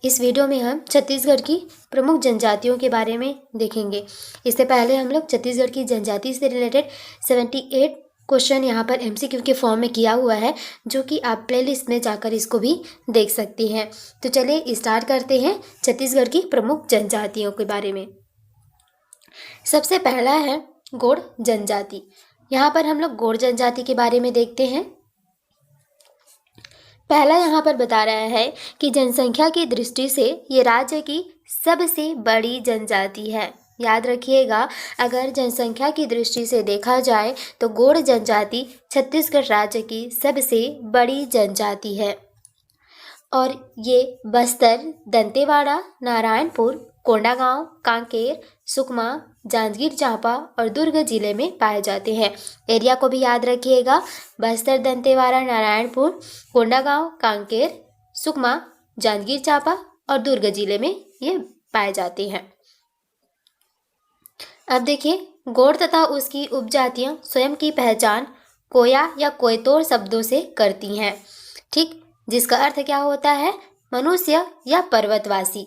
इस वीडियो में हम छत्तीसगढ़ की प्रमुख जनजातियों के बारे में देखेंगे। इससे पहले हम लोग छत्तीसगढ़ की जनजाति से रिलेटेड 78 क्वेश्चन यहाँ पर एमसीक्यू के फॉर्म में किया हुआ है, जो कि आप प्लेलिस्ट में जाकर इसको भी देख सकती हैं। तो चलिए स्टार्ट करते हैं छत्तीसगढ़ की प्रमुख जनजातियों के बारे में। सबसे पहला है गोंड जनजाति। यहाँ पर हम लोग गोंड जनजाति के बारे में देखते हैं। पहला यहाँ पर बता रहा है कि जनसंख्या की दृष्टि से ये राज्य की सबसे बड़ी जनजाति है। याद रखिएगा, अगर जनसंख्या की दृष्टि से देखा जाए तो गोंड जनजाति छत्तीसगढ़ राज्य की सबसे बड़ी जनजाति है और ये बस्तर, दंतेवाड़ा, नारायणपुर, कोंडागांव, कांकेर, सुकमा, जांजगीर चांपा और दुर्ग जिले में पाए जाते हैं। एरिया को भी याद रखिएगा, बस्तर, दंतेवाड़ा, नारायणपुर, कोंडागांव, कांकेर, सुकमा, जांजगीर चांपा और दुर्ग जिले में ये पाए जाते हैं। अब देखिए, गोंड तथा उसकी उपजातियां स्वयं की पहचान कोया या कोयतोर शब्दों से करती हैं, ठीक, जिसका अर्थ क्या होता है? मनुष्य या पर्वतवासी।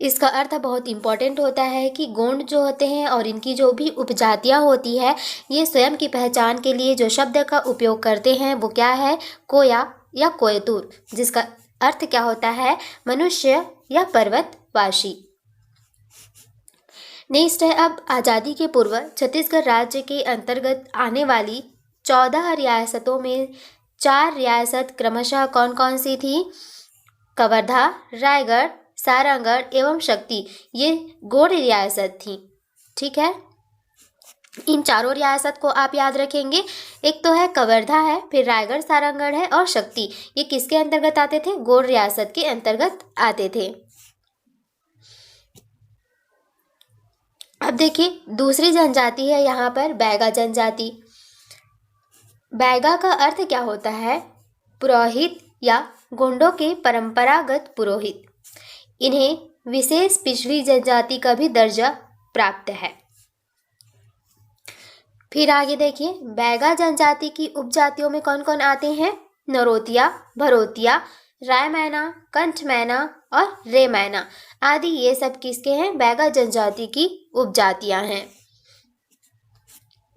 इसका अर्थ बहुत इम्पॉर्टेंट होता है कि गोंड जो होते हैं और इनकी जो भी उपजातियां होती है, ये स्वयं की पहचान के लिए जो शब्द का उपयोग करते हैं वो क्या है? कोया या कोयतुर, जिसका अर्थ क्या होता है? मनुष्य या पर्वतवासी। नेक्स्ट है, अब आज़ादी के पूर्व छत्तीसगढ़ राज्य के अंतर्गत आने वाली 14 रियासतों में 4 रियासत क्रमशः कौन कौन सी थी? कवर्धा, रायगढ़, सारंगढ़ एवं शक्ति, ये गोंड रियासत थी, ठीक है। इन चारों रियासत को आप याद रखेंगे। एक तो है कवर्धा है, फिर रायगढ़, सारंगढ़ है और शक्ति। ये किसके अंतर्गत आते थे? गोंड रियासत के अंतर्गत आते थे। अब देखिए, दूसरी जनजाति है यहाँ पर बैगा जनजाति। बैगा का अर्थ क्या होता है? पुरोहित या गोंडों के परंपरागत पुरोहित। इन्हें विशेष पिछड़ी जनजाति का भी दर्जा प्राप्त है। फिर आगे देखिए, बैगा जनजाति की उपजातियों में कौन कौन आते हैं? नरोतिया, भरोतिया, राय मैना, कंठ मैना और रे मैना आदि, ये सब किसके हैं? बैगा जनजाति की उपजातियां हैं।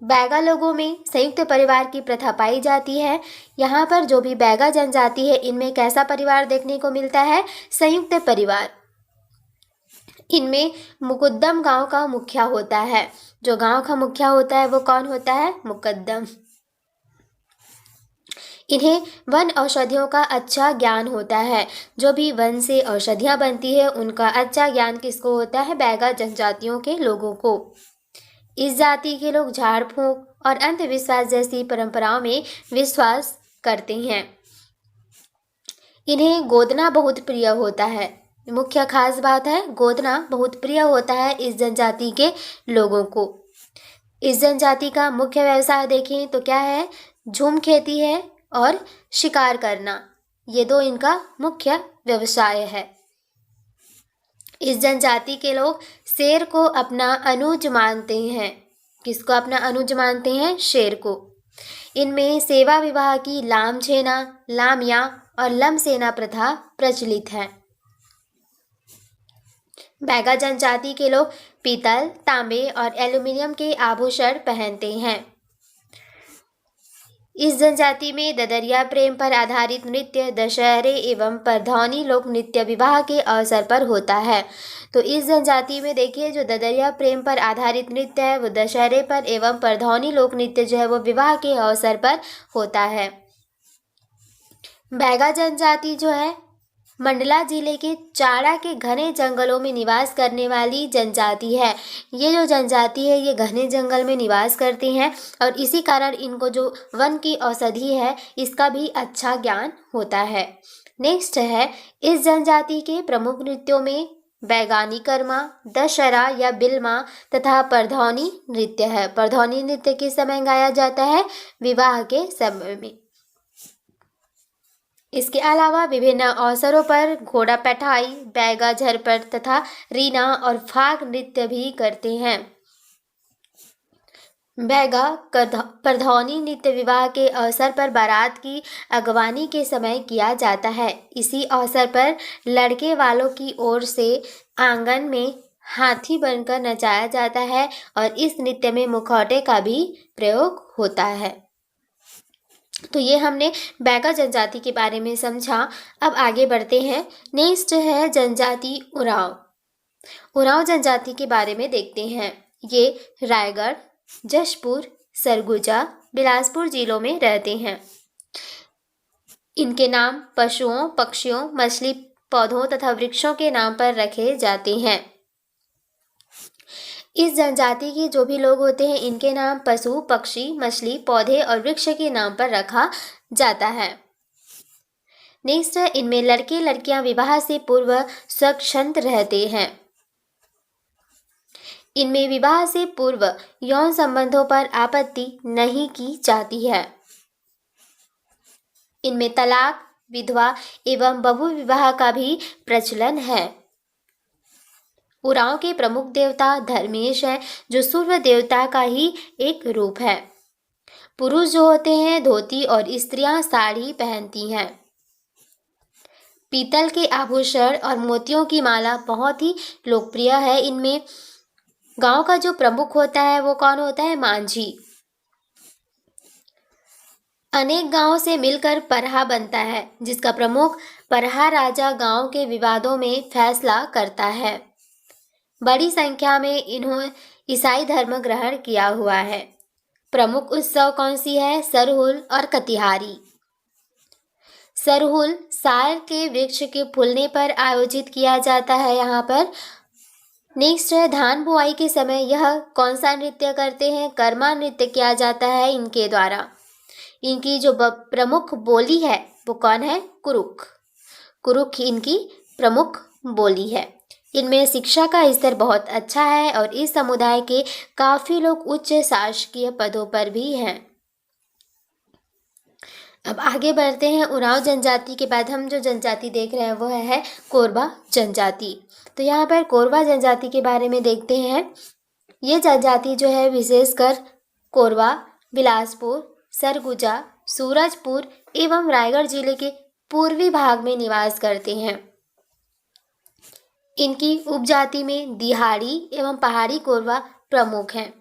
बैगा लोगों में संयुक्त परिवार की प्रथा पाई जाती है। यहाँ पर जो भी बैगा जनजाति है, इनमें कैसा परिवार देखने को मिलता है? संयुक्त परिवार। इनमें मुकद्दम गांव का मुखिया होता है। जो गांव का मुखिया होता है वो कौन होता है? मुकद्दम। इन्हें वन औषधियों का अच्छा ज्ञान होता है। जो भी वन से औषधियाँ बनती है उनका अच्छा ज्ञान किसको होता है? बैगा जनजातियों के लोगों को। इस जाति के लोग झाड़ फूंक और अंधविश्वास जैसी परंपराओं में विश्वास करते हैं। इन्हें गोदना बहुत प्रिय होता है। मुख्य खास बात है, गोदना बहुत प्रिय होता है इस जनजाति के लोगों को। इस जनजाति का मुख्य व्यवसाय देखें तो क्या है? झूम खेती है और शिकार करना, ये दो इनका मुख्य व्यवसाय है। इस जनजाति के लोग शेर को अपना अनुज मानते हैं। किसको अपना अनुज मानते हैं? शेर को। इनमें सेवा विवाह की लाम छेना, लामिया और लम सेना प्रथा प्रचलित है। बैगा जनजाति के लोग पीतल, तांबे और एल्यूमिनियम के आभूषण पहनते हैं। इस जनजाति में ददरिया प्रेम पर आधारित नृत्य दशहरे एवं परधौनी लोक नृत्य विवाह के अवसर पर होता है। तो इस जनजाति में देखिए, जो ददरिया प्रेम पर आधारित नृत्य है वो दशहरे पर एवं परधौनी लोक नृत्य जो है वो विवाह के अवसर पर होता है। बैगा जनजाति जो है मंडला जिले के चाड़ा के घने जंगलों में निवास करने वाली जनजाति है। ये जो जनजाति है ये घने जंगल में निवास करती हैं और इसी कारण इनको जो वन की औषधि है इसका भी अच्छा ज्ञान होता है। नेक्स्ट है, इस जनजाति के प्रमुख नृत्यों में बैगानी कर्मा, दशहरा या बिल्मा तथा परधौनी नृत्य है। परधौनी नृत्य किस समय गाया जाता है? विवाह के समय में। इसके अलावा विभिन्न अवसरों पर घोड़ा पैठाई, बैगा झरपट तथा रीना और फाग नृत्य भी करते हैं। बैगा परधौनी नृत्य विवाह के अवसर पर बारात की अगवानी के समय किया जाता है। इसी अवसर पर लड़के वालों की ओर से आंगन में हाथी बनकर नचाया जाता है और इस नृत्य में मुखौटे का भी प्रयोग होता है। तो ये हमने बैगा जनजाति के बारे में समझा। अब आगे बढ़ते हैं। नेक्स्ट है जनजाति उरांव। उरांव जनजाति के बारे में देखते हैं। ये रायगढ़, जशपुर, सरगुजा, बिलासपुर जिलों में रहते हैं। इनके नाम पशुओं, पक्षियों, मछली, पौधों तथा वृक्षों के नाम पर रखे जाते हैं। इस जनजाति के जो भी लोग होते हैं इनके नाम पशु, पक्षी, मछली, पौधे और वृक्ष के नाम पर रखा जाता है। नेक्स्ट है, इनमें लड़के लड़कियां विवाह से पूर्व स्वच्छंद रहते हैं। इनमें विवाह से पूर्व यौन संबंधों पर आपत्ति नहीं की जाती है। इनमें तलाक, विधवा एवं बहु विवाह का भी प्रचलन है। उरांव के प्रमुख देवता धर्मेश है, जो सूर्य देवता का ही एक रूप है। पुरुष जो होते हैं धोती और स्त्रियां साड़ी पहनती हैं। पीतल के आभूषण और मोतियों की माला बहुत ही लोकप्रिय है। इनमें गांव का जो प्रमुख होता है वो कौन होता है? मांझी। अनेक गांवों से मिलकर परहा बनता है, जिसका प्रमुख परहा राजा गांव के विवादों में फैसला करता है। बड़ी संख्या में इन्होंने ईसाई धर्म ग्रहण किया हुआ है। प्रमुख उत्सव कौन सी है? सरहुल और कतिहारी। सरहुल साल के वृक्ष के फूलने पर आयोजित किया जाता है यहाँ पर। नेक्स्ट है, धान बुआई के समय यह कौन सा नृत्य करते हैं? कर्मा नृत्य किया जाता है इनके द्वारा। इनकी जो प्रमुख बोली है वो कौन है? कुरुख। कुरुख इनकी प्रमुख बोली है। इनमें शिक्षा का स्तर बहुत अच्छा है और इस समुदाय के काफ़ी लोग उच्च शासकीय पदों पर भी हैं। अब आगे बढ़ते हैं। उरांव जनजाति के बाद हम जो जनजाति देख रहे हैं वो है कोरबा जनजाति। तो यहाँ पर कोरबा जनजाति के बारे में देखते हैं। ये जनजाति जो है विशेषकर कोरबा, बिलासपुर, सरगुजा, सूरजपुर एवं रायगढ़ जिले के पूर्वी भाग में निवास करते हैं। इनकी उपजाति में दिहाड़ी एवं पहाड़ी कोरबा प्रमुख हैं।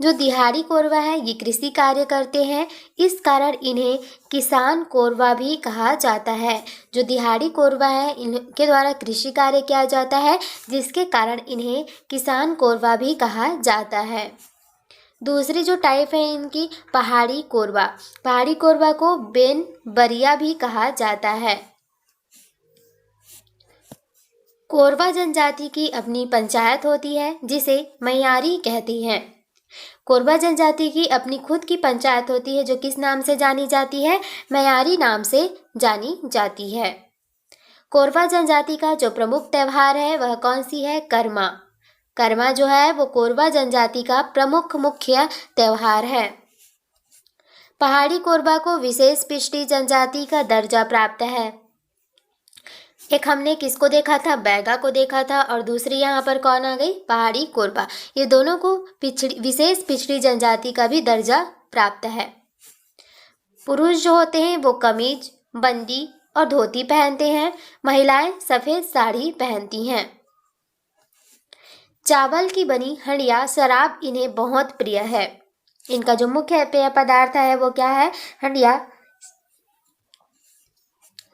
जो दिहाड़ी कोरबा है ये कृषि कार्य करते हैं, इस कारण इन्हें किसान कोरबा भी कहा जाता है। जो दिहाड़ी कोरबा है इनके द्वारा कृषि कार्य किया जाता है, जिसके कारण इन्हें किसान कोरबा भी कहा जाता है। दूसरी जो टाइप है इनकी पहाड़ी कोरबा। पहाड़ी कोरबा को बेन बरिया भी कहा जाता है। कोरबा जनजाति की अपनी पंचायत होती है जिसे मैयारी कहती हैं। कोरबा जनजाति की अपनी खुद की पंचायत होती है जो किस नाम से जानी जाती है? मैयारी नाम से जानी जाती है। कोरबा जनजाति का जो प्रमुख त्यौहार है वह कौन सी है? कर्मा। कर्मा जो है वो कोरबा जनजाति का प्रमुख मुख्य त्यौहार है। पहाड़ी कोरबा को विशेष पिछड़ी जनजाति का दर्जा प्राप्त है। एक हमने किसको देखा था? बैगा को देखा था और दूसरी यहाँ पर कौन आ गई? पहाड़ी कोरबा। ये दोनों को विशेष पिछड़ी जनजाति का भी दर्जा प्राप्त है। पुरुष जो होते हैं वो कमीज, बंदी और धोती पहनते हैं। महिलाएं सफ़ेद साड़ी पहनती हैं। चावल की बनी हंडिया शराब इन्हें बहुत प्रिय है। इनका जो मुख्य पेय पदार्थ है वो क्या है? हंडिया।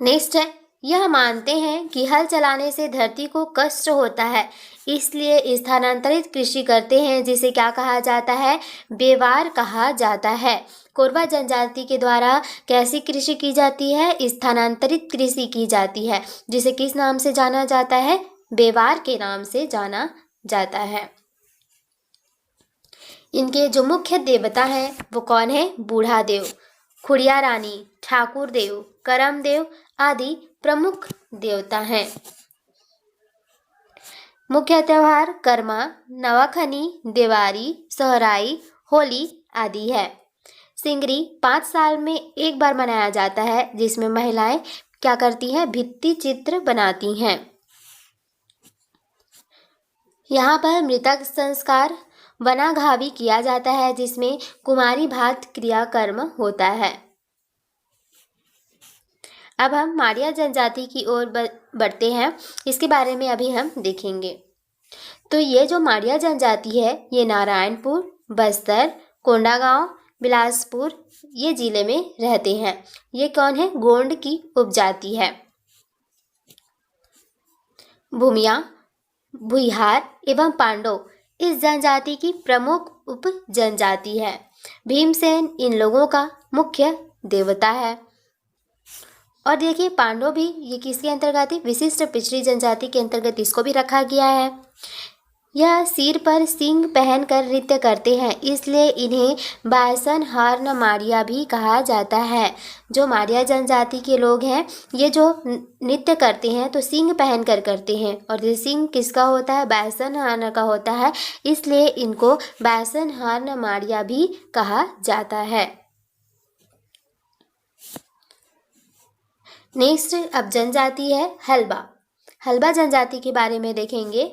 नेक्स्ट है, यह मानते हैं कि हल चलाने से धरती को कष्ट होता है, इसलिए स्थानांतरित कृषि करते हैं, जिसे क्या कहा जाता है? बेवार कहा जाता है। कोरबा जनजाति के द्वारा कैसी कृषि की जाती है? स्थानांतरित कृषि की जाती है, जिसे किस नाम से जाना जाता है? बेवार के नाम से जाना जाता है। इनके जो मुख्य देवता हैं वो कौन है? बूढ़ा देव, खुड़िया रानी, ठाकुर देव, करम देव आदि प्रमुख देवता हैं। मुख्य त्यौहार कर्मा, नवाखनी, दिवाली, सोहराई, होली आदि है। सिंगरी 5 साल में एक बार मनाया जाता है, जिसमें महिलाएं क्या करती हैं? भित्ति चित्र बनाती हैं। यहाँ पर मृतक संस्कार वनाघावी किया जाता है, जिसमें कुमारी भात क्रियाकर्म होता है। अब हम मारिया जनजाति की ओर बढ़ते हैं, इसके बारे में अभी हम देखेंगे। तो ये जो मारिया जनजाति है ये नारायणपुर, बस्तर, कोंडागांव, बिलासपुर ये जिले में रहते हैं। ये कौन है? गोंड की उपजाति है। भूमिया, भुइहार एवं पांडव इस जनजाति की प्रमुख उप जनजाति है। भीमसेन इन लोगों का मुख्य देवता है। और देखिए पांडव भी ये किसके अंतर्गत है? विशिष्ट पिछड़ी जनजाति के अंतर्गत इसको भी रखा गया है। यह सिर पर सींग पहनकर नृत्य करते हैं, इसलिए इन्हें बायसन हार्न मारिया भी कहा जाता है। जो मारिया जनजाति के लोग हैं ये जो नृत्य करते हैं तो सींग पहनकर करते हैं, और ये सींग किसका होता है? बायसन हार्न का होता है, इसलिए इनको बायसन हार्न मारिया भी कहा जाता है। नेक्स्ट अब जनजाति है हल्बा। हल्बा जनजाति के बारे में देखेंगे।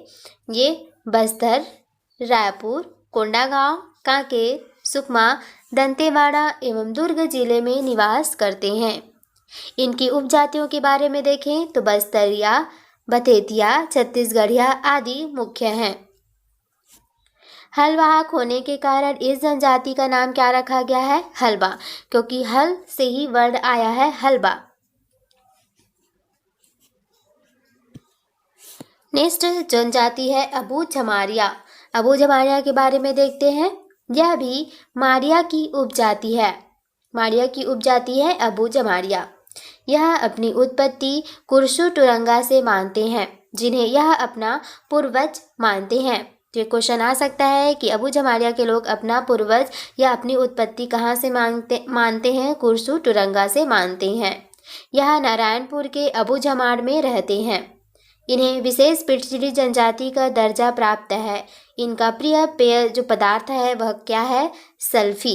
ये बस्तर, रायपुर, कोंडागांव, कांकेर, सुकमा, दंतेवाड़ा एवं दुर्ग जिले में निवास करते हैं। इनकी उपजातियों के बारे में देखें तो बस्तरिया, बथेतिया, छत्तीसगढ़िया आदि मुख्य हैं। हलवाहक होने के कारण इस जनजाति का नाम क्या रखा गया है? हल्बा, क्योंकि हल से ही वर्ड आया है हल्बा। नेक्स्ट जनजाति है अबू झमारिया। अबू झमारिया के बारे में देखते हैं। यह भी मारिया की उपजाति है। मारिया की उपजाति है अबू झमारिया। यह अपनी उत्पत्ति कुर्सू टुरंगा से मानते हैं, जिन्हें यह अपना पूर्वज मानते हैं। ये क्वेश्चन आ सकता है कि अबू झमारिया के लोग अपना पूर्वज या अपनी उत्पत्ति कहाँ से मानते हैं? कुर्सू टुरंगा से मानते हैं। यह नारायणपुर के अबू झमाड़ में रहते हैं। इन्हें विशेष पिछड़ी जनजाति का दर्जा प्राप्त है। इनका प्रिय पेय जो पदार्थ है वह क्या है? सल्फी।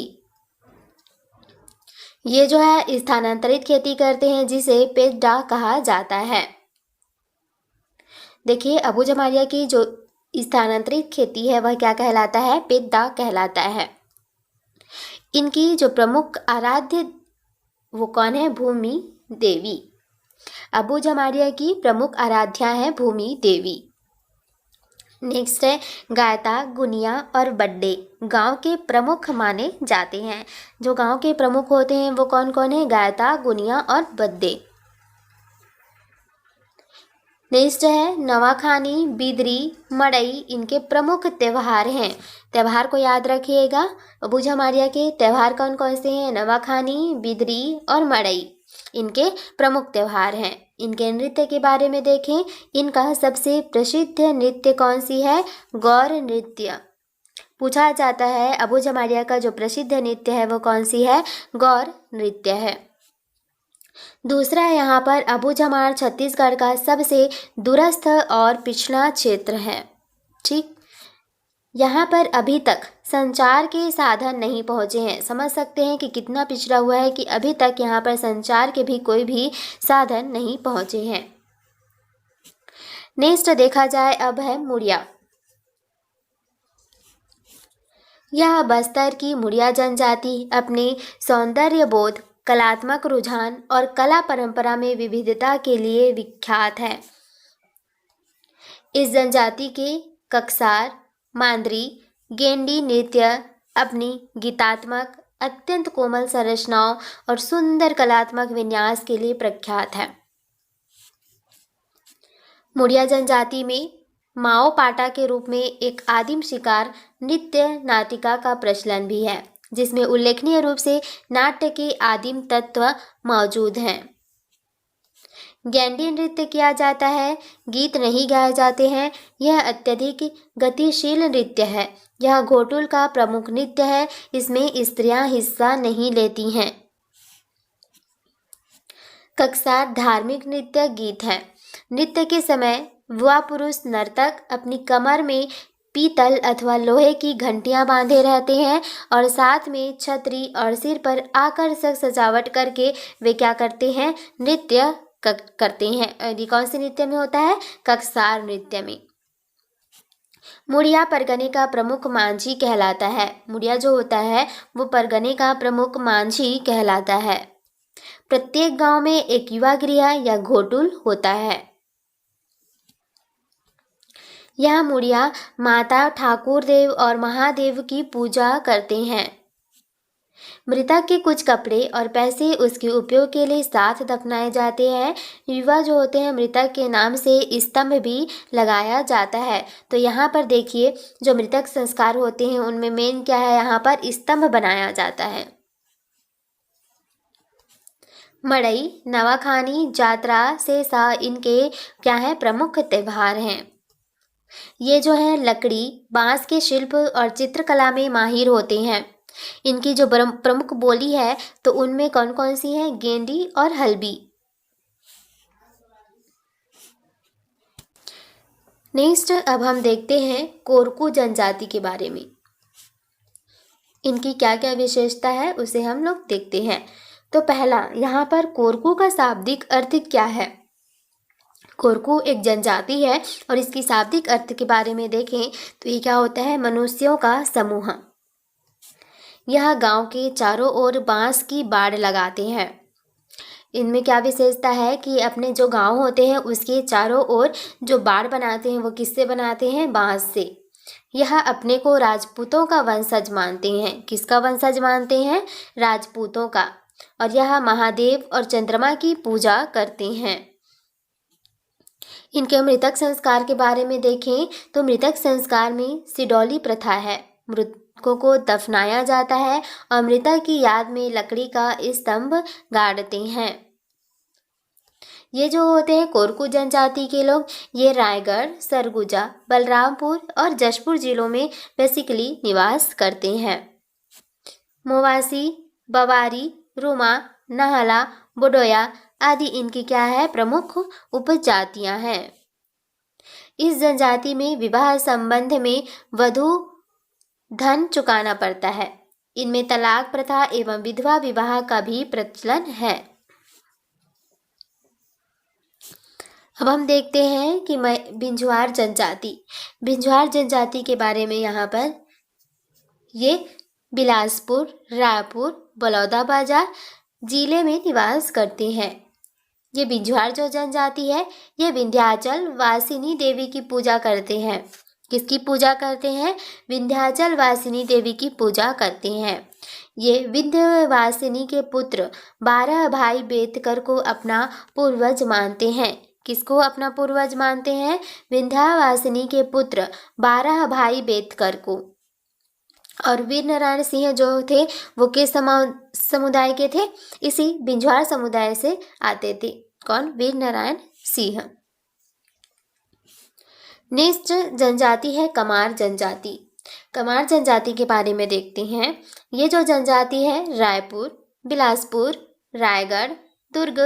ये जो है स्थानांतरित खेती करते हैं, जिसे पेड्डा कहा जाता है। देखिए अबू झमारिया की जो स्थानांतरित खेती है वह क्या कहलाता है? पेड्डा कहलाता है। इनकी जो प्रमुख आराध्य वो कौन है? भूमि देवी। अबू झमारिया की प्रमुख आराध्या है भूमि देवी। नेक्स्ट है गायता, गुनिया और बड्डे गांव के प्रमुख माने जाते हैं। जो गांव के प्रमुख होते हैं वो कौन कौन है? गायता, गुनिया और बड्डे। नेक्स्ट है नवाखानी, बिदरी, मड़ई इनके प्रमुख त्यौहार हैं। त्यौहार को याद रखिएगा। अबू झमारिया के त्यौहार कौन कौन से हैं? नवाखानी, बिदरी और मड़ई इनके प्रमुख त्यौहार हैं। इनके नृत्य के बारे में देखें। इनका सबसे प्रसिद्ध नृत्य कौन सी है? गौर नृत्य। पूछा जाता है अबू झमारिया का जो प्रसिद्ध नृत्य है वो कौन सी है? गौर नृत्य है। दूसरा है यहाँ पर अबू झमाड़ छत्तीसगढ़ का सबसे दूरस्थ और पिछड़ा क्षेत्र है। ठीक, यहाँ पर अभी तक संचार के साधन नहीं पहुँचे हैं। समझ सकते हैं कि कितना पिछड़ा हुआ है कि अभी तक यहाँ पर संचार के भी कोई भी साधन नहीं पहुँचे हैं। नेक्स्ट देखा जाए अब है मुड़िया। यह बस्तर की मुड़िया जनजाति अपने सौंदर्य बोध, कलात्मक रुझान और कला परंपरा में विविधता के लिए विख्यात है। इस जनजाति के ककसार, मांदरी, गेंडी नृत्य अपनी गीतात्मक, अत्यंत कोमल संरचनाओं और सुंदर कलात्मक विन्यास के लिए प्रख्यात है। मुड़िया जनजाति में माओ पाटा के रूप में एक आदिम शिकार नृत्य नाटिका का प्रचलन भी है, जिसमें उल्लेखनीय रूप से नाट्य के आदिम तत्व मौजूद हैं। गैंडी नृत्य किया जाता है, गीत नहीं गाए जाते हैं। यह अत्यधिक गतिशील नृत्य है। यह घोटुल का प्रमुख नृत्य है। इसमें स्त्रियां हिस्सा नहीं लेती हैं। ककसार धार्मिक नृत्य गीत है। नृत्य के समय युवा पुरुष नर्तक अपनी कमर में पीतल अथवा लोहे की घंटियां बांधे रहते हैं और साथ में छतरी और सिर पर आकर्षक सजावट करके वे क्या करते हैं? नृत्य करते हैं। ये कौन से नृत्य में होता है? ककसार नृत्य में। मुड़िया परगने का प्रमुख मांझी कहलाता है। मुड़िया जो होता है वो परगने का प्रमुख मांझी कहलाता है। प्रत्येक गांव में एक युवा गृह या घोटुल होता है। यह मुड़िया माता ठाकुर देव और महादेव की पूजा करते हैं। मृतक के कुछ कपड़े और पैसे उसके उपयोग के लिए साथ दफनाए जाते हैं। युवा जो होते हैं मृतक के नाम से स्तंभ भी लगाया जाता है। तो यहाँ पर देखिए जो मृतक संस्कार होते हैं उनमें मेन क्या है, यहाँ पर स्तंभ बनाया जाता है। मड़ई, नवाखानी, जात्रा, सेसा इनके क्या है प्रमुख त्योहार हैं। ये जो है लकड़ी, बांस के शिल्प और चित्रकला में माहिर होते हैं। इनकी जो प्रमुख बोली है तो उनमें कौन कौन सी है, गेंडी और हल्बी। नेक्स्ट अब हम देखते हैं कोरकू जनजाति के बारे में। इनकी क्या क्या विशेषता है उसे हम लोग देखते हैं। तो पहला यहाँ पर कोरकू का शाब्दिक अर्थ क्या है। कोरकू एक जनजाति है और इसकी शाब्दिक अर्थ के बारे में देखें तो ये क्या होता है, मनुष्यों का समूह। यह गांव के चारों ओर बांस की बाड़ लगाते हैं। इनमें क्या विशेषता है कि अपने जो गांव होते हैं उसके चारों ओर जो बाड़ बनाते हैं वो किससे बनाते हैं, बांस से। यह अपने को राजपूतों का वंशज मानते हैं। किसका वंशज मानते हैं, राजपूतों का। और यह महादेव और चंद्रमा की पूजा करते हैं। इनके मृतक संस्कार के बारे में देखें तो मृतक संस्कार में सिडौली प्रथा है। मृतकों को दफनाया जाता है और मृतक की याद में लकड़ी का स्तंभ गाड़ते हैं। ये जो होते हैं कोरकू जनजाति के लोग, ये रायगढ़, सरगुजा, बलरामपुर और जशपुर जिलों में बेसिकली निवास करते हैं। मोवासी, बवारी, रुमा, नाहला, बोडोया आदि इनकी क्या है, प्रमुख उपजातियां हैं। इस जनजाति में विवाह संबंध में वधु धन चुकाना पड़ता है। इनमें तलाक प्रथा एवं विधवा विवाह का भी प्रचलन है। अब हम देखते हैं कि बिंझवार जनजाति। बिंझवार जनजाति के बारे में यहाँ पर ये बिलासपुर, रायपुर, बलौदाबाजार जिले में निवास करते हैं। ये बिंझवार जो जनजाति है ये विंध्याचल वासिनी देवी की पूजा करते हैं। किसकी पूजा करते हैं, विंध्याचल वासिनी देवी की पूजा करते हैं। ये विंध्यवासिनी के पुत्र 12 भाई बेतकर को अपना पूर्वज मानते हैं। किसको अपना पूर्वज मानते हैं, विंध्यवासिनी के पुत्र 12 भाई बेतकर को। और वीर नारायण सिंह जो थे वो किस समुदाय के थे, इसी बिंझवार समुदाय से आते थे। कौन, वीर नारायण सिंह। नेक्स्ट जनजाति है कमार जनजाति। कमार जनजाति के बारे में देखते हैं। ये जो जनजाति है रायपुर, बिलासपुर, रायगढ़, दुर्ग,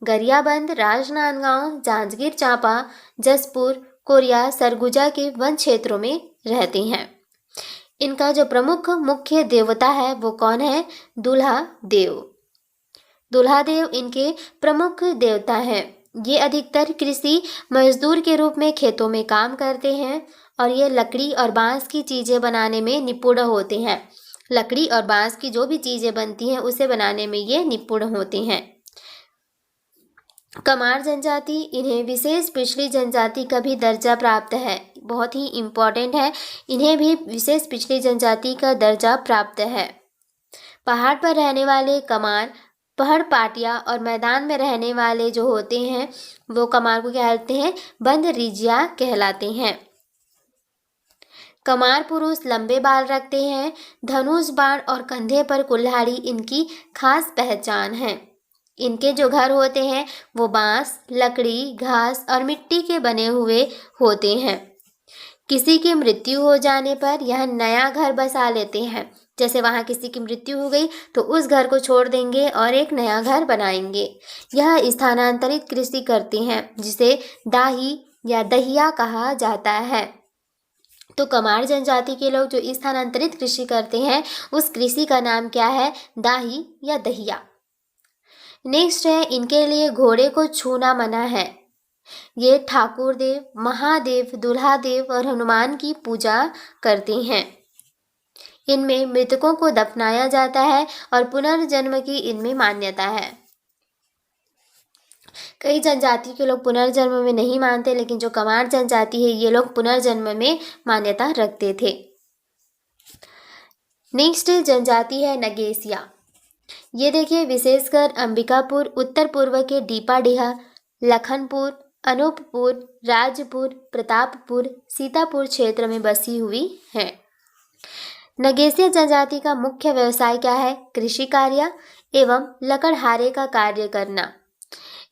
गरियाबंद, राजनांदगांव, जांजगीर चांपा, जसपुर, कोरिया, सरगुजा के वन क्षेत्रों में रहते हैं। इनका जो प्रमुख मुख्य देवता है वो कौन है, दूल्हा देव। दूल्हा देव इनके प्रमुख देवता हैं। ये अधिकतर कृषि मजदूर के रूप में खेतों में काम करते हैं और ये लकड़ी और बांस की चीज़ें बनाने में निपुण होते हैं। लकड़ी और बांस की जो भी चीज़ें बनती हैं उसे बनाने में ये निपुण होते हैं। कमार जनजाति, इन्हें विशेष पिछड़ी जनजाति का भी दर्जा प्राप्त है। बहुत ही इम्पोर्टेंट है, इन्हें भी विशेष पिछड़ी जनजाति का दर्जा प्राप्त है। पहाड़ पर रहने वाले कमार, पहाड़ पाटिया और मैदान में रहने वाले जो होते हैं वो कमार को क्या कहते हैं, बंद रिजिया कहलाते हैं। कमार पुरुष लंबे बाल रखते हैं। धनुष बाण और कंधे पर कुल्हाड़ी इनकी खास पहचान है। इनके जो घर होते हैं वो बांस, लकड़ी, घास और मिट्टी के बने हुए होते हैं। किसी की मृत्यु हो जाने पर यह नया घर बसा लेते हैं। जैसे वहाँ किसी की मृत्यु हो गई तो उस घर को छोड़ देंगे और एक नया घर बनाएंगे। यह स्थानांतरित कृषि करते हैं जिसे दाही या दहिया कहा जाता है। तो कमार जनजाति के लोग जो स्थानांतरित कृषि करते हैं उस कृषि का नाम क्या है, दाही या दहिया। नेक्स्ट है, इनके लिए घोड़े को छूना मना है। ये ठाकुर देव, महादेव, दुल्हा देव और हनुमान की पूजा करते हैं। इनमें मृतकों को दफनाया जाता है और पुनर्जन्म की इनमें मान्यता है। कई जनजाति के लोग पुनर्जन्म में नहीं मानते, लेकिन जो कमार जनजाति है ये लोग पुनर्जन्म में मान्यता रखते थे। नेक्स्ट जनजाति है नगेसिया। ये देखिए विशेषकर अंबिकापुर, उत्तर पूर्व के डीपाडीहा, लखनपुर, अनूपपुर, राजपुर, प्रतापपुर, सीतापुर क्षेत्र में बसी हुई है। नगेसिया जनजाति का मुख्य व्यवसाय क्या है? कृषि कार्य एवं लकड़हारे का कार्य करना।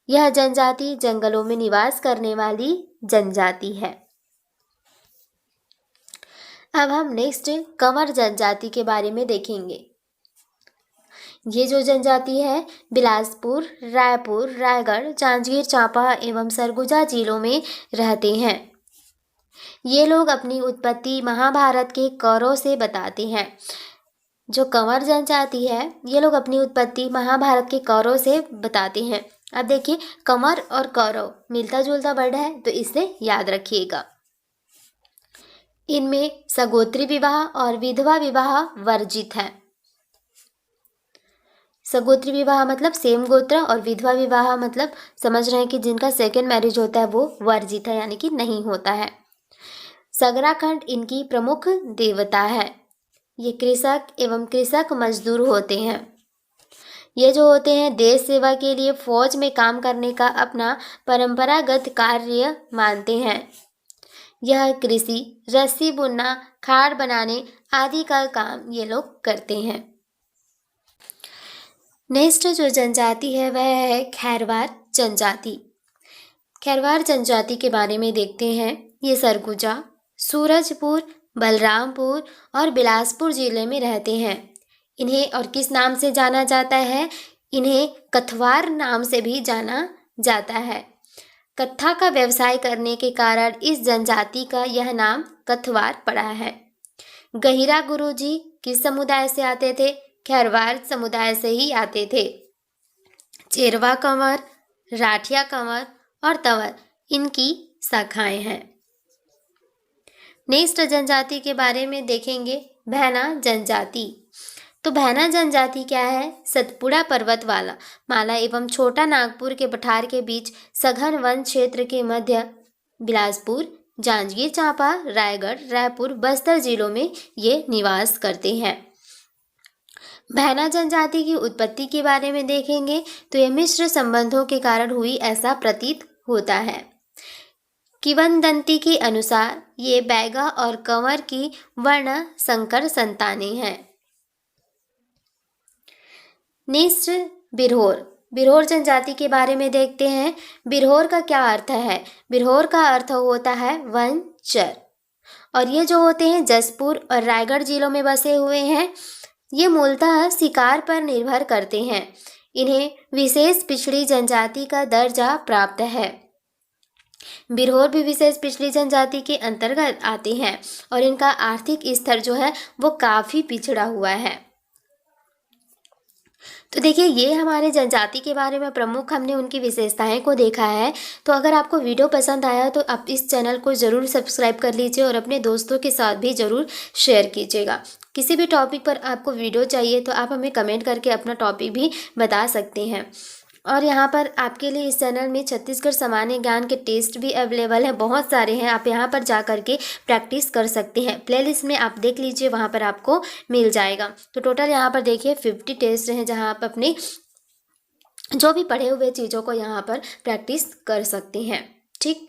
यह जनजाति जंगलों में निवास करने वाली जनजाति है। अब हम नेक्स्ट कंवर जनजाति के बारे में देखेंगे। ये जो जनजाति है बिलासपुर, रायपुर, रायगढ़, जांजगीर चांपा एवं सरगुजा जिलों में रहते हैं। ये लोग अपनी उत्पत्ति महाभारत के कौरव से बताते हैं। जो कंवर जनजाति है ये लोग अपनी उत्पत्ति महाभारत के कौरव से बताते हैं। अब देखिए कंवर और कौरव मिलता जुलता वर्ड है, तो इसे याद रखिएगा। इनमें सगोत्री विवाह और विधवा विवाह वर्जित है। सगोत्री विवाह मतलब सेम गोत्र और विधवा विवाह मतलब समझ रहे हैं कि जिनका सेकंड मैरिज होता है वो वर्जित है, यानी कि नहीं होता है। सगराखंड इनकी प्रमुख देवता है। ये कृषक एवं कृषक मजदूर होते हैं। ये जो होते हैं देश सेवा के लिए फौज में काम करने का अपना परंपरागत कार्य मानते हैं। यह कृषि, रस्सी बुनना, खाड़ बनाने आदि का काम ये लोग करते हैं। नेक्स्ट जो जनजाति है वह है खैरवार जनजाति। खैरवार जनजाति के बारे में देखते हैं। ये सरगुजा, सूरजपुर, बलरामपुर और बिलासपुर जिले में रहते हैं। इन्हें और किस नाम से जाना जाता है? इन्हें कथवार नाम से भी जाना जाता है। कत्था का व्यवसाय करने के कारण इस जनजाति का यह नाम कथवार पड़ा है। गहिरा गुरुजी किस समुदाय से आते थे? खैरवार समुदाय से ही आते थे। चेरवा कंवर, राठिया कंवर और तंवर इनकी शाखाएं हैं। नेक्स्ट जनजाति के बारे में देखेंगे भैना जनजाति। तो भैना जनजाति क्या है? सतपुड़ा पर्वत वाला माला एवं छोटा नागपुर के पठार के बीच सघन वन क्षेत्र के मध्य बिलासपुर, जांजगीर चांपा, रायगढ़, रायपुर, बस्तर जिलों में ये निवास करते हैं। भैना जनजाति की उत्पत्ति के बारे में देखेंगे तो ये मिश्र संबंधों के कारण हुई ऐसा प्रतीत होता है। किवंदंती के अनुसार ये बैगा और कंवर की वर्ण संकर संतानें हैं। नेक्स्ट बिरहोर। बिरहोर जनजाति के बारे में देखते हैं। बिरहोर का क्या अर्थ है? बिरहोर का अर्थ होता है वनचर, और ये जो होते हैं जसपुर और रायगढ़ जिलों में बसे हुए हैं। ये मूलतः शिकार पर निर्भर करते हैं। इन्हें विशेष पिछड़ी जनजाति का दर्जा प्राप्त है। बिरहोर भी विशेष पिछड़ी जनजाति के अंतर्गत आते हैं और इनका आर्थिक स्तर जो है वो काफ़ी पिछड़ा हुआ है। तो देखिए ये हमारे जनजाति के बारे में प्रमुख हमने उनकी विशेषताएं को देखा है। तो अगर आपको वीडियो पसंद आया तो आप इस चैनल को ज़रूर सब्सक्राइब कर लीजिए और अपने दोस्तों के साथ भी ज़रूर शेयर कीजिएगा। किसी भी टॉपिक पर आपको वीडियो चाहिए तो आप हमें कमेंट करके अपना टॉपिक भी बता सकते हैं। और यहाँ पर आपके लिए इस चैनल में छत्तीसगढ़ सामान्य ज्ञान के टेस्ट भी अवेलेबल हैं, बहुत सारे हैं। आप यहाँ पर जा कर के प्रैक्टिस कर सकते हैं। प्लेलिस्ट में आप देख लीजिए, वहाँ पर आपको मिल जाएगा। तो टोटल यहाँ पर देखिए 50 टेस्ट हैं जहाँ आप अपने जो भी पढ़े हुए चीज़ों को यहाँ पर प्रैक्टिस कर सकते हैं। ठीक।